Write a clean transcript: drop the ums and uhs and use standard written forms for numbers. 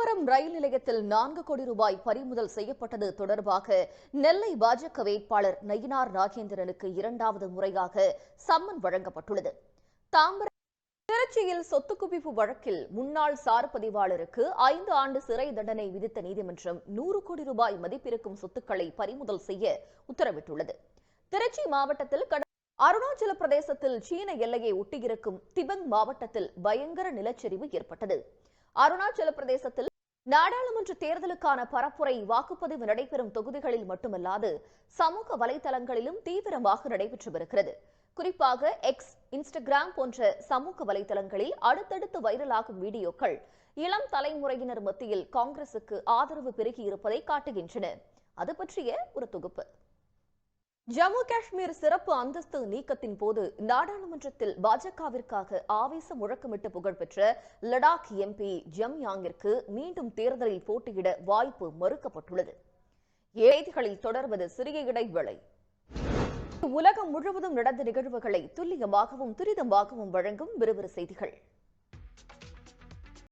தாம்பரம் ரயில் நிலையத்தில் 4 கோடி ரூபாய் பறிமுதல் செய்யப்பட்டது தொடர்பாக நெல்லை பாஜக வேட்பாளர் நயினார் நாகேந்திரனுக்கு இரண்டாவது முறையாக சம்மன் வழங்கப்பட்டுள்ளது. தாம்பரம் திருச்சியில் சொத்து குவிப்பு வழக்கில் முன்னாள் சார் பதிவாளருக்கு 5 ஆண்டு சிறை தண்டனை விதித்த நீதிமன்றம் 100 கோடி ரூபாய் மதிப்பிருக்கும் சொத்துக்களை பறிமுதல் செய்ய உத்தரவிட்டுள்ளது. திருச்சி மாவட்டத்தில் அருணாச்சல பிரதேசத்தில் சீன எல்லையை ஒட்டியிருக்கும் திபெங் மாவட்டத்தில் பயங்கர நிலச்சரிவு ஏற்பட்டது. அருணாச்சல பிரதேசத்தில் நாடாளுமன்ற தேர்தலுக்கான பரப்புரை வாக்குப்பதிவு நடைபெறும் தொகுதிகளில் மட்டுமல்லாது சமூக வலைதளங்களிலும் தீவிரமாக நடைபெற்று வருகிறது. குறிப்பாக எக்ஸ், இன்ஸ்டாகிராம் போன்ற சமூக வலைதளங்களில் அடுத்தடுத்து வைரலாகும் வீடியோக்கள் இளம் தலைமுறையினர் மத்தியில் காங்கிரசுக்கு ஆதரவு பெருகியிருப்பதை காட்டுகின்றன. அது பற்றிய ஒரு தொகுப்பு. ஜம்மு காஷ்மீர் சிறப்பு அந்தஸ்து நீக்கத்தின் போது நாடாளுமன்றத்தில் பாஜகவிற்காக ஆவேச முழக்கமிட்டு புகழ்பெற்ற லடாக் எம்பி ஜம்யாங்கிற்கு மீண்டும் தேர்தலில் போட்டியிட வாய்ப்பு மறுக்கப்பட்டுள்ளது. செய்திகளில் தொடர்வது சிறிய இடைவேளை. உலகம் முழுவதும் நடந்த நிகழ்வுகளை துல்லியமாகவும் துரிதமாகவும் வழங்கும் விறுவிறு செய்திகள்.